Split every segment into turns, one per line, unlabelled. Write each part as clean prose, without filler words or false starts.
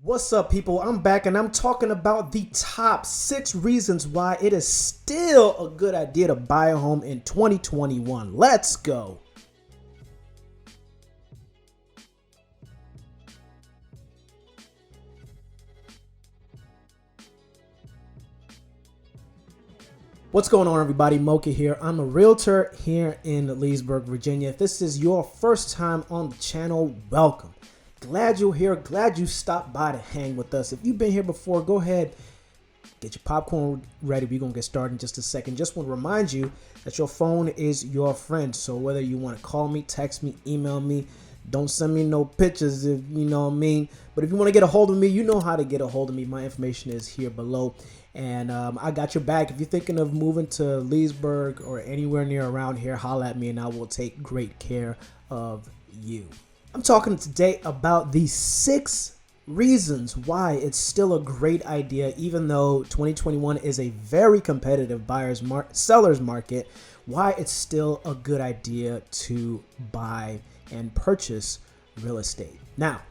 What's up, people? I'm back and I'm talking about the top 6 reasons why it is still a good idea to buy a home in 2021. Let's go. What's going on, everybody? Muoki here. I'm a realtor here in Leesburg, Virginia. If this is your first time on the channel, welcome. Glad you're here. Glad you stopped by to hang with us. If you've been here before, go ahead, get your popcorn ready. We're going to get started in just a second. Just want to remind you that your phone is your friend. So whether you want to call me, text me, email me, don't send me no pictures, if you know what I mean. But if you want to get a hold of me, you know how to get a hold of me. My information is here below. And I got your back. If you're thinking of moving to Leesburg or anywhere near around here, holla at me and I will take great care of you. I'm talking today about the 6 reasons why it's still a great idea, even though 2021 is a very competitive seller's market, why it's still a good idea to buy and purchase real estate. Now,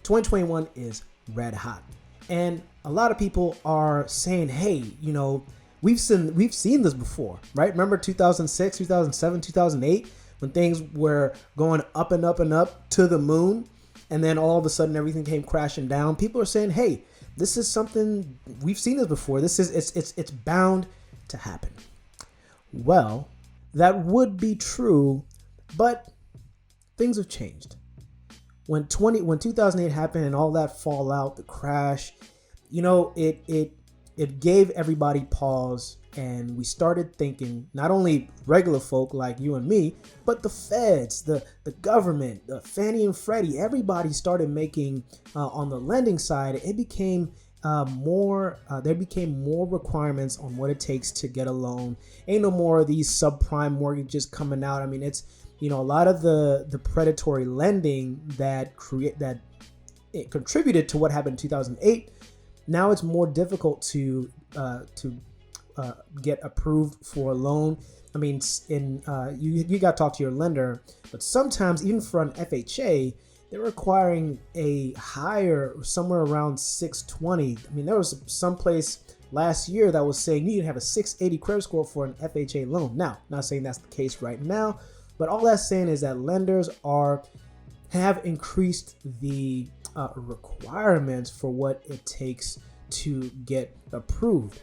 2021 is red hot. And a lot of people are saying, hey, you know, we've seen this before, right? Remember 2006, 2007, 2008, when things were going up and up and up to the moon, and then all of a sudden everything came crashing down. People are saying, hey, this is something, we've seen this before. It's bound to happen. Well, that would be true, but things have changed. When 2008 happened and all that fallout, the crash, you know, it gave everybody pause, and we started thinking, not only regular folk like you and me, but the feds, the government, the Fannie and Freddie, everybody started making, on the lending side, it became there became more requirements on what it takes to get a loan. Ain't no more of these subprime mortgages coming out. I mean, it's, you know, a lot of the predatory lending that it contributed to what happened in 2008. Now it's more difficult to get approved for a loan. I mean, you got to talk to your lender, but sometimes even for an FHA, they're requiring a higher, somewhere around 620. I mean, there was some place last year that was saying you need to have a 680 credit score for an FHA loan. Now, not saying that's the case right now, but all that's saying is that lenders have increased the requirements for what it takes to get approved.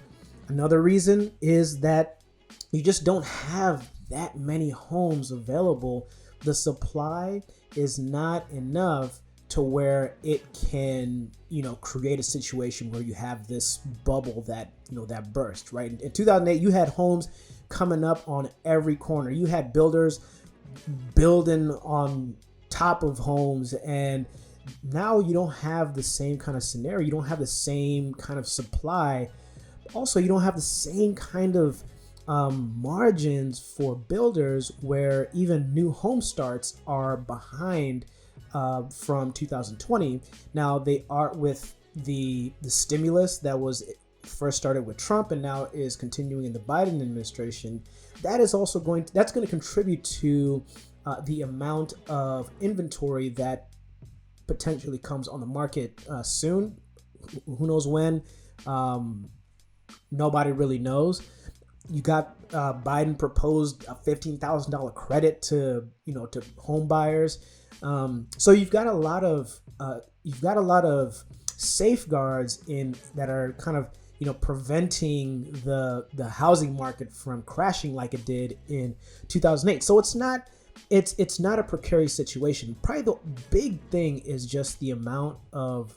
Another reason is that you just don't have that many homes available. The supply is not enough to where it can, you know, create a situation where you have this bubble that, you know, that burst, right? In 2008, you had homes coming up on every corner. You had builders building on top of homes, and now you don't have the same kind of scenario. You don't have the same kind of supply. Also, you don't have the same kind of margins for builders, where even new home starts are behind from 2020. Now they are with the stimulus that was first started with Trump and now is continuing in the Biden administration. That is also going to contribute to the amount of inventory that potentially comes on the market soon. Who knows when? Nobody really knows. You got Biden proposed a $15,000 credit to home buyers. So you've got a lot of safeguards in that are kind of, you know, preventing the housing market from crashing like it did in 2008. So it's not a precarious situation. Probably the big thing is just the amount of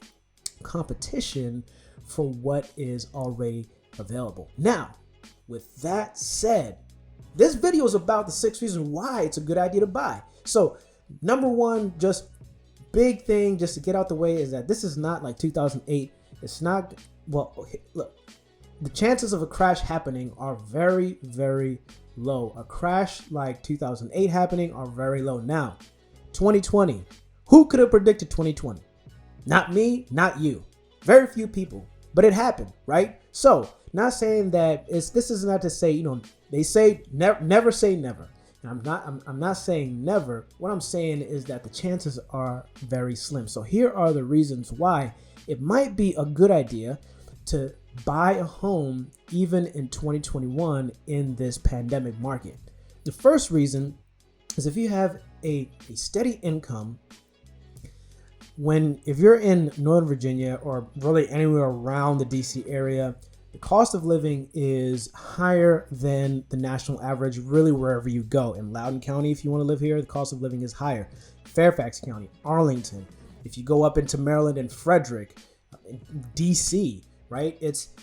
competition for what is already available. Now, with that said, this video is about the 6 reasons why it's a good idea to buy. So number one, just big thing just to get out the way, is that this is not like 2008. It's not, well, look, the chances of a crash happening are very, very low. A crash like 2008 happening are very low. Now, 2020, who could have predicted 2020? Not me, not you. Very few people, but it happened, right? So, not saying that this is not to say, you know, they say never say never. And I'm not saying never. What I'm saying is that the chances are very slim. So here are the reasons why it might be a good idea to buy a home even in 2021 in this pandemic market. The first reason is if you have a steady income, if you're in Northern Virginia or really anywhere around the DC area, the cost of living is higher than the national average, really wherever you go. In Loudoun County, if you want to live here, the cost of living is higher. Fairfax County, Arlington, if you go up into Maryland and Frederick, DC, right?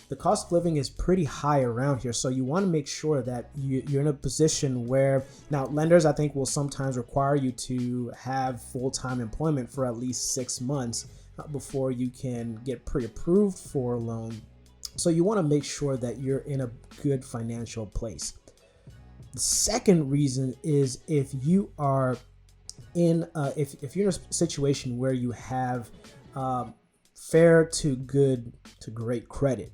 The cost of living is pretty high around here. So you want to make sure that you're in a position where, now lenders I think will sometimes require you to have full-time employment for at least 6 months before you can get pre-approved for a loan. So you want to make sure that you're in a good financial place. The second reason is if you are if you're in a situation where you have fair to good to great credit.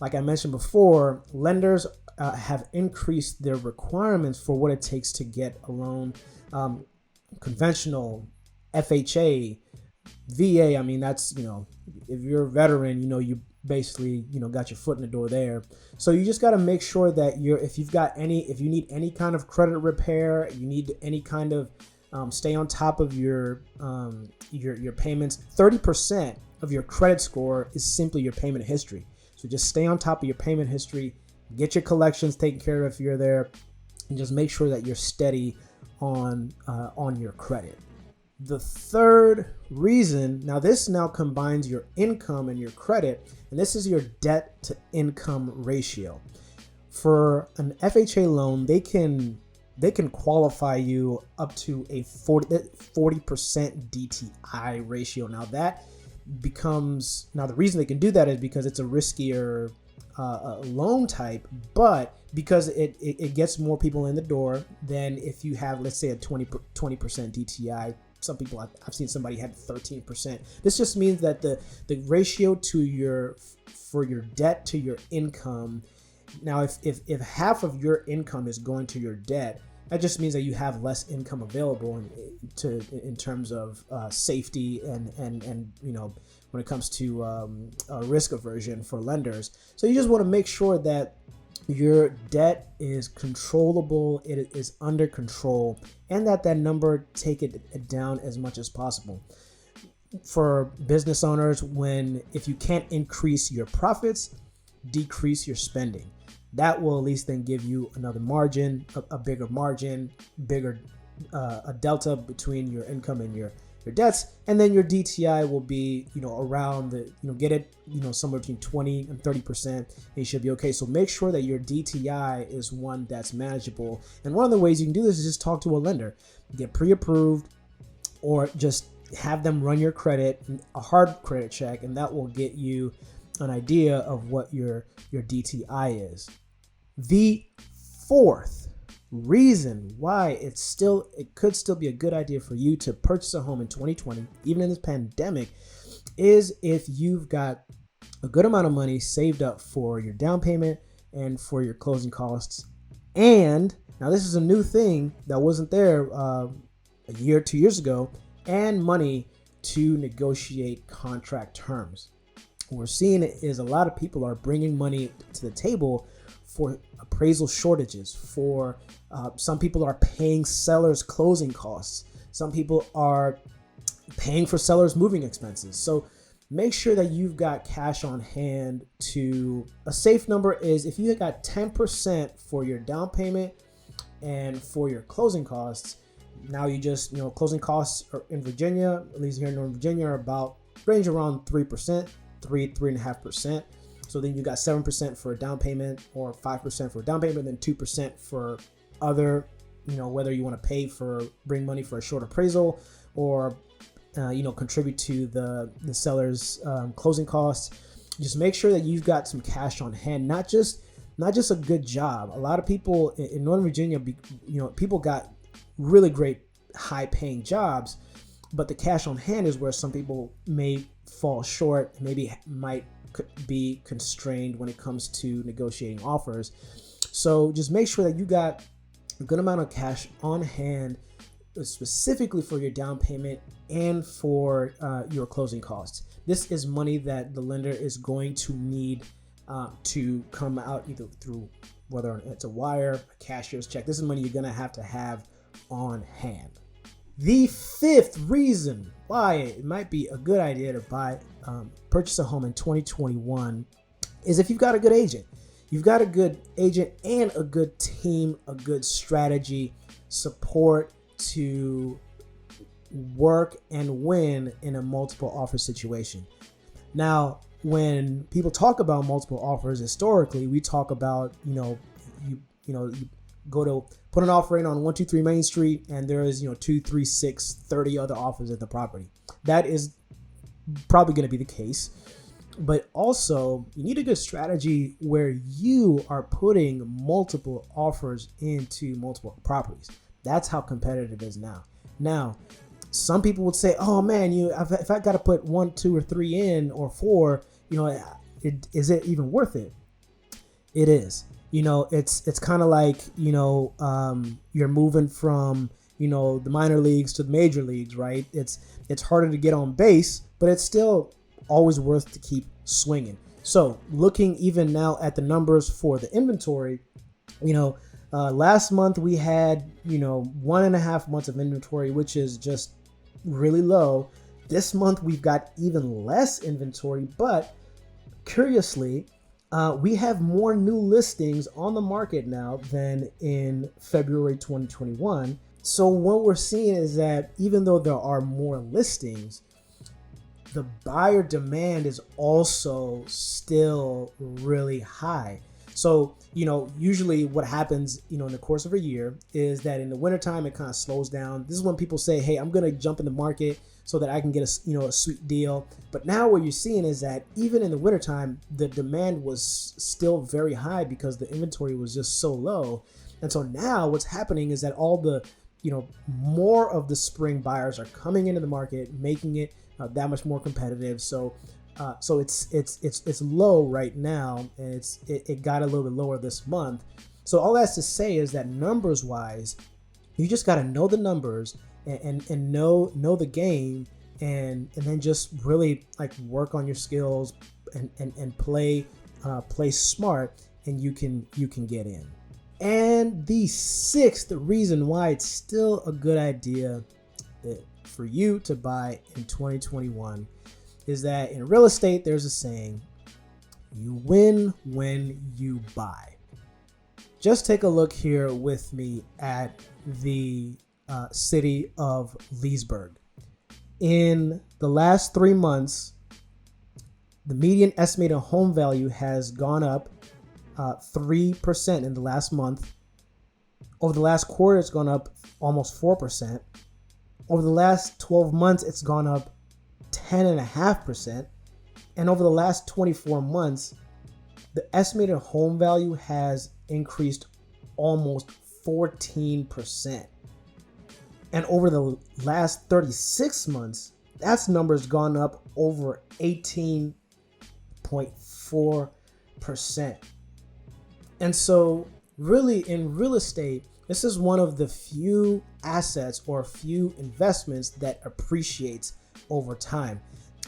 Like I mentioned before, lenders have increased their requirements for what it takes to get a loan. Conventional, FHA, VA, I mean, that's, if you're a veteran, you basically, got your foot in the door there. So you just got to make sure that if you need any kind of credit repair, you need any kind of stay on top of your payments. 30% of your credit score is simply your payment history. So just stay on top of your payment history, get your collections taken care of if you're there, and just make sure that you're steady on your credit. The third reason, this combines your income and your credit, and this is your debt to income ratio. For an FHA loan, they can qualify you up to a 40% DTI ratio. The reason they can do that is because it's a riskier loan type, but because it gets more people in the door than if you have, let's say, a 20% DTI. Some people, I've seen somebody had 13%. This just means that the ratio for your debt to your income. Now, if half of your income is going to your debt, that just means that you have less income available in terms of safety and when it comes to risk aversion for lenders. So you just want to make sure that your debt is controllable, it is under control, and that number, take it down as much as possible. For business owners, if you can't increase your profits, decrease your spending. That will at least then give you another margin, a bigger margin, a delta between your income and your debts, and then your DTI will be, around get it, somewhere between 20 and 30%, and you should be okay. So make sure that your DTI is one that's manageable. And one of the ways you can do this is just talk to a lender, get pre-approved, or just have them run your credit, a hard credit check, and that will get you an idea of what your DTI is. The fourth reason why it could still be a good idea for you to purchase a home in 2020, even in this pandemic, is if you've got a good amount of money saved up for your down payment and for your closing costs. And now this is a new thing that wasn't there a year, 2 years ago, and money to negotiate contract terms. What we're seeing is a lot of people are bringing money to the table for appraisal shortages, for some people are paying sellers closing costs. Some people are paying for sellers moving expenses. So make sure that you've got cash on hand. A safe number is if you got 10% for your down payment and for your closing costs. Now you just, closing costs in Virginia, at least here in Northern Virginia, are range around 3%, 3.5%. So then you got 7% for a down payment, or 5% for a down payment, then 2% for other, whether you want to bring money for a short appraisal, or contribute to the seller's closing costs. Just make sure that you've got some cash on hand, not just a good job. A lot of people in Northern Virginia, people got really great high paying jobs, but the cash on hand is where some people may fall short, maybe might be constrained when it comes to negotiating offers. So just make sure that you got a good amount of cash on hand, specifically for your down payment and for your closing costs. This is money that the lender is going to need to come out either through, whether it's a wire, a cashier's check. This is money you're going to have on hand. The fifth reason why it might be a good idea to purchase a home in 2021 is if you've got a good agent. You've got a good agent and a good team, a good strategy, support to work and win in a multiple offer situation. Now, when people talk about multiple offers, historically, we talk about, you go to put an offer in on 123 Main Street and there is, 2, 3, 6, 30 other offers at the property. That is probably going to be the case. But also, you need a good strategy where you are putting multiple offers into multiple properties. That's how competitive it is now. Now, some people would say, "Oh man, if I got to put 1, 2, or 3 in, or 4, is it even worth it?" It is. It's kind of like you're moving from the minor leagues to the major leagues, right? It's harder to get on base, but it's still always worth to keep swinging. So looking even now at the numbers for the inventory, last month we had 1.5 months of inventory, which is just really low. This month we've got even less inventory, but curiously, we have more new listings on the market now than in February 2021. So what we're seeing is that even though there are more listings, the buyer demand is also still really high. So, usually what happens, in the course of a year is that in the wintertime, it kind of slows down. This is when people say, hey, I'm going to jump in the market so that I can get a sweet deal. But now what you're seeing is that even in the wintertime, the demand was still very high because the inventory was just so low. And so now what's happening is that all the, more of the spring buyers are coming into the market, making it that much more competitive. So it's low right now, and it got a little bit lower this month. So all that's to say is that numbers wise, you just got to know the numbers and know the game, and then just really work on your skills and play smart, and you can get in. And the sixth reason why it's still a good idea for you to buy in 2021 is that in real estate, there's a saying, you win when you buy. Just take a look here with me at the city of Leesburg. In the last 3 months, the median estimated home value has gone up 3% in the last month. Over the last quarter, it's gone up almost 4%. Over the last 12 months, it's gone up 10.5%. And over the last 24 months, the estimated home value has increased almost 14%. And over the last 36 months, that number's gone up over 18.4%. And so really in real estate, this is one of the few assets or few investments that appreciates over time.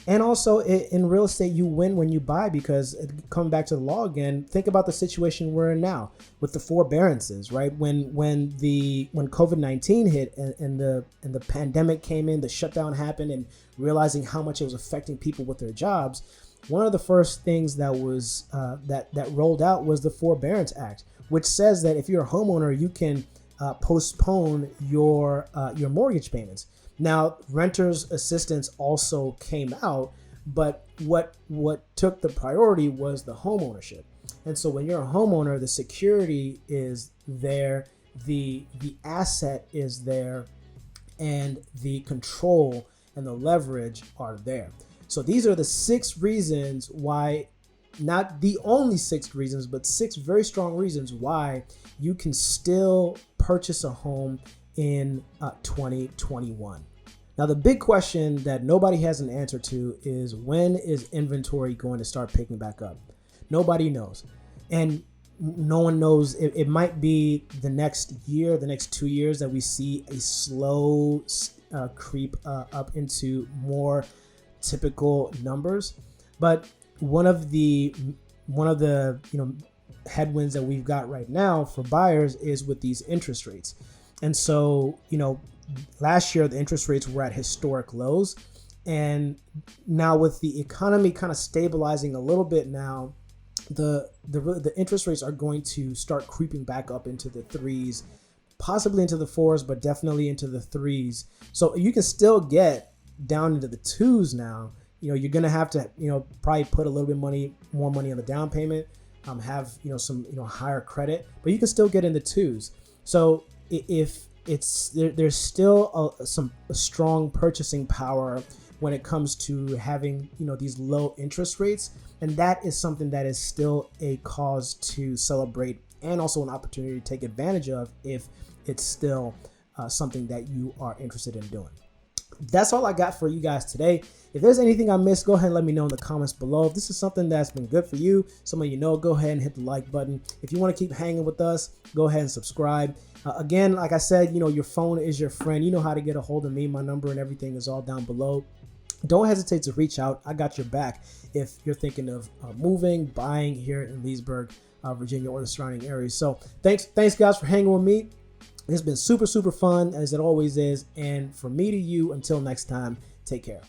And also in real estate, you win when you buy, because coming back to the law again, think about the situation we're in now with the forbearances, right? When COVID-19 hit and the pandemic came in, the shutdown happened, and realizing how much it was affecting people with their jobs, one of the first things that was that rolled out was the Forbearance Act, which says that if you're a homeowner, you can postpone your mortgage payments. Now, renters assistance also came out, but what took the priority was the home ownership. And so when you're a homeowner, the security is there, the asset is there, and the control and the leverage are there. So these are the 6 reasons why, not the only 6 reasons, but 6 very strong reasons why you can still purchase a home in 2021. Now, the big question that nobody has an answer to is, when is inventory going to start picking back up? Nobody knows. And no one knows. It might be the next year, the next 2 years, that we see a slow creep up into more typical numbers. But one of the headwinds that we've got right now for buyers is with these interest rates. And so, last year the interest rates were at historic lows, and now with the economy kind of stabilizing a little bit now, the interest rates are going to start creeping back up into the threes, possibly into the fours, but definitely into the threes. So you can still get down into the twos now. You're going to have to, probably put a little bit more money on the down payment, have, some, higher credit, but you can still get in the twos. So if there's still a strong purchasing power when it comes to having, these low interest rates. And that is something that is still a cause to celebrate, and also an opportunity to take advantage of if it's still something that you are interested in doing. That's all I got for you guys today. If there's anything I missed, go ahead and let me know in the comments below. If this is something that's been good for you, some of go ahead and hit the like button. If you want to keep hanging with us, go ahead and subscribe. Again, like I said, your phone is your friend. You know how to get a hold of me. My number and everything is all down below. Don't hesitate to reach out. I got your back if you're thinking of moving, buying here in Leesburg, Virginia, or the surrounding areas. So thanks guys for hanging with me. It's been super fun, as it always is. And from me to you, until next time, take care.